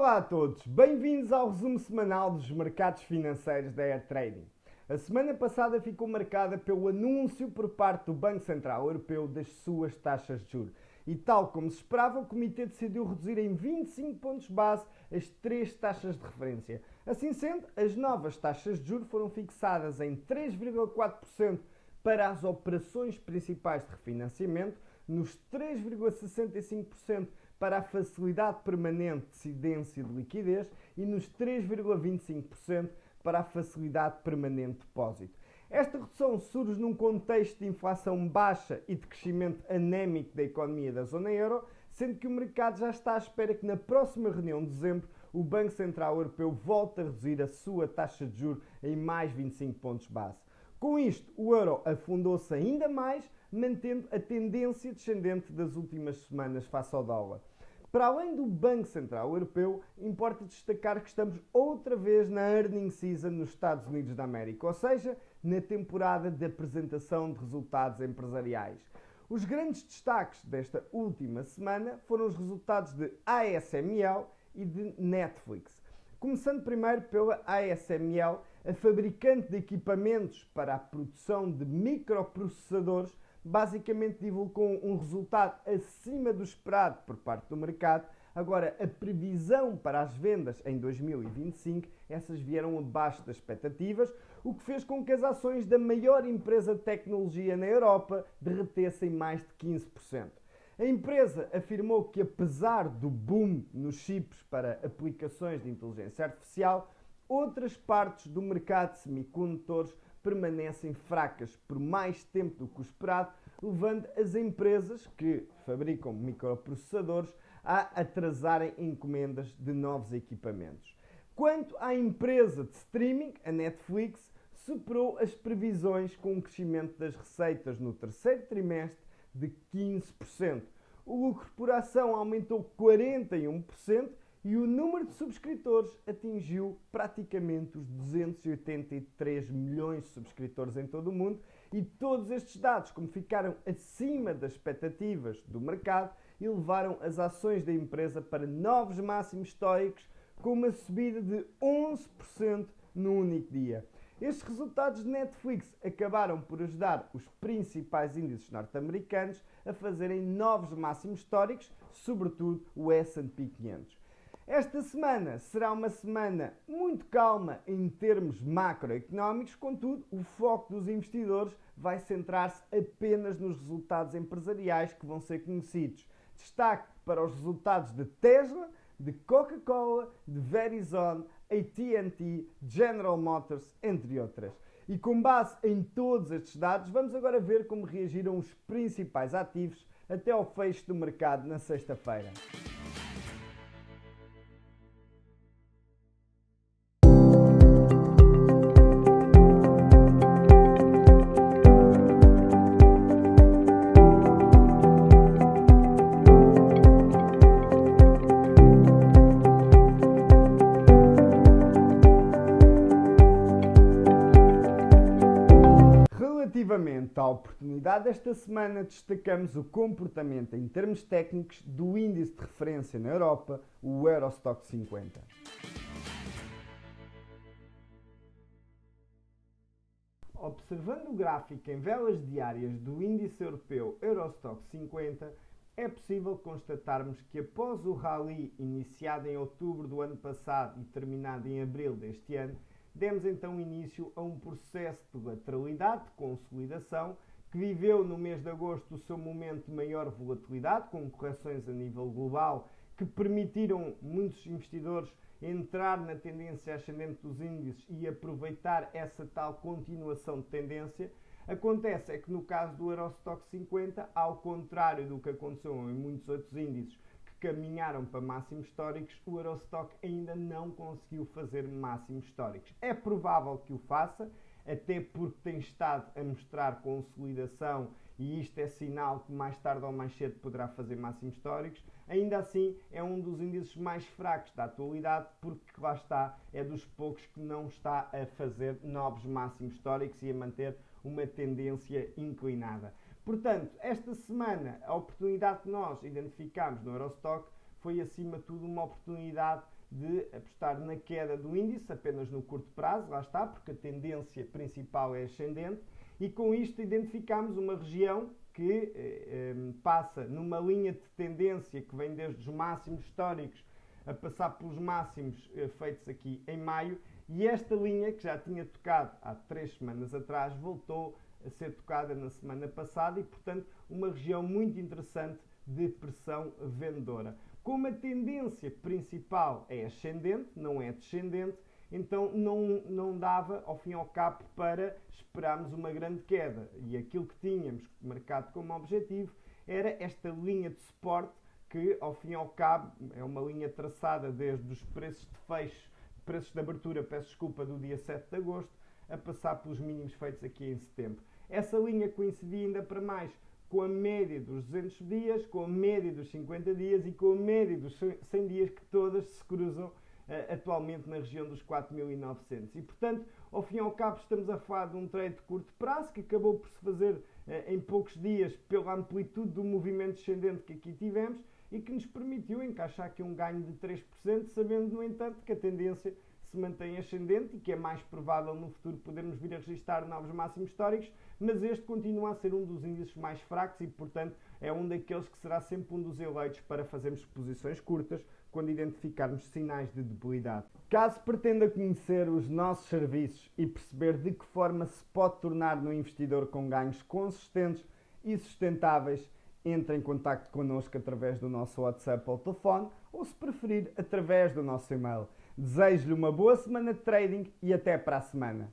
Olá a todos, bem-vindos ao resumo semanal dos mercados financeiros da Air Trading. A semana passada ficou marcada pelo anúncio por parte do Banco Central Europeu das suas taxas de juros. E tal como se esperava, o Comitê decidiu reduzir em 25 pontos base as três taxas de referência. Assim sendo, as novas taxas de juros foram fixadas em 3,4% para as operações principais de refinanciamento, nos 3,65% para a facilidade permanente de cedência de liquidez e nos 3,25% para a facilidade permanente de depósito. Esta redução surge num contexto de inflação baixa e de crescimento anémico da economia da zona euro, sendo que o mercado já está à espera que na próxima reunião de dezembro o Banco Central Europeu volte a reduzir a sua taxa de juros em mais 25 pontos base. Com isto, o euro afundou-se ainda mais, mantendo a tendência descendente das últimas semanas face ao dólar. Para além do Banco Central Europeu, importa destacar que estamos outra vez na earnings season nos Estados Unidos da América, ou seja, na temporada de apresentação de resultados empresariais. Os grandes destaques desta última semana foram os resultados de ASML e de Netflix. Começando primeiro pela ASML, a fabricante de equipamentos para a produção de microprocessadores, basicamente divulgou um resultado acima do esperado por parte do mercado. Agora, a previsão para as vendas em 2025, essas vieram abaixo das expectativas, o que fez com que as ações da maior empresa de tecnologia na Europa derretessem mais de 15%. A empresa afirmou que, apesar do boom nos chips para aplicações de inteligência artificial, outras partes do mercado de semicondutores permanecem fracas por mais tempo do que o esperado, levando as empresas que fabricam microprocessadores a atrasarem encomendas de novos equipamentos. Quanto à empresa de streaming, a Netflix superou as previsões com um crescimento das receitas no terceiro trimestre de 15%. O lucro por ação aumentou 41%, e o número de subscritores atingiu praticamente os 283 milhões de subscritores em todo o mundo, e todos estes dados, como ficaram acima das expectativas do mercado, elevaram as ações da empresa para novos máximos históricos, com uma subida de 11% no único dia. Estes resultados de Netflix acabaram por ajudar os principais índices norte-americanos a fazerem novos máximos históricos, sobretudo o S&P 500. Esta semana será uma semana muito calma em termos macroeconómicos, contudo, o foco dos investidores vai centrar-se apenas nos resultados empresariais que vão ser conhecidos. Destaque para os resultados de Tesla, de Coca-Cola, de Verizon, AT&T, General Motors, entre outras. E com base em todos estes dados, vamos agora ver como reagiram os principais ativos até ao fecho do mercado na sexta-feira. Relativamente à oportunidade, esta semana destacamos o comportamento em termos técnicos do índice de referência na Europa, o Eurostock 50. Observando o gráfico em velas diárias do índice europeu Eurostock 50, é possível constatarmos que após o rally iniciado em outubro do ano passado e terminado em abril deste ano, demos então início a um processo de lateralidade, de consolidação, que viveu no mês de agosto o seu momento de maior volatilidade, com correções a nível global que permitiram muitos investidores entrar na tendência ascendente dos índices e aproveitar essa tal continuação de tendência. Acontece é que no caso do Eurostock 50, ao contrário do que aconteceu em muitos outros índices que caminharam para máximos históricos, o Eurostock ainda não conseguiu fazer máximos históricos. É provável que o faça, até porque tem estado a mostrar consolidação e isto é sinal que mais tarde ou mais cedo poderá fazer máximos históricos. Ainda assim, é um dos índices mais fracos da atualidade, porque lá está, é dos poucos que não está a fazer novos máximos históricos e a manter uma tendência inclinada. Portanto, esta semana, a oportunidade que nós identificámos no Eurostock foi, acima de tudo, uma oportunidade de apostar na queda do índice apenas no curto prazo, lá está, porque a tendência principal é ascendente, e com isto identificamos uma região que passa numa linha de tendência que vem desde os máximos históricos a passar pelos máximos feitos aqui em maio, e esta linha, que já tinha tocado há 3 semanas atrás, voltou a ser tocada na semana passada e, portanto, uma região muito interessante de pressão vendedora. Como a tendência principal é ascendente, não é descendente, então não dava, ao fim e ao cabo, para esperarmos uma grande queda. E aquilo que tínhamos marcado como objetivo era esta linha de suporte que, ao fim e ao cabo, é uma linha traçada desde os preços de fecho, preços de abertura, peço desculpa, do dia 7 de agosto, a passar pelos mínimos feitos aqui em setembro. Essa linha coincidia ainda para mais com a média dos 200 dias, com a média dos 50 dias e com a média dos 100 dias, que todas se cruzam atualmente na região dos 4.900. E, portanto, ao fim e ao cabo, estamos a falar de um trade de curto prazo que acabou por se fazer em poucos dias pela amplitude do movimento descendente que aqui tivemos e que nos permitiu encaixar aqui um ganho de 3%, sabendo, no entanto, que a tendência se mantém ascendente e que é mais provável no futuro podermos vir a registrar novos máximos históricos, mas este continua a ser um dos índices mais fracos e, portanto, é um daqueles que será sempre um dos eleitos para fazermos posições curtas quando identificarmos sinais de debilidade. Caso pretenda conhecer os nossos serviços e perceber de que forma se pode tornar num investidor com ganhos consistentes e sustentáveis, entre em contacto connosco através do nosso WhatsApp ou telefone, ou, se preferir, através do nosso e-mail. Desejo-lhe uma boa semana de trading e até para a semana.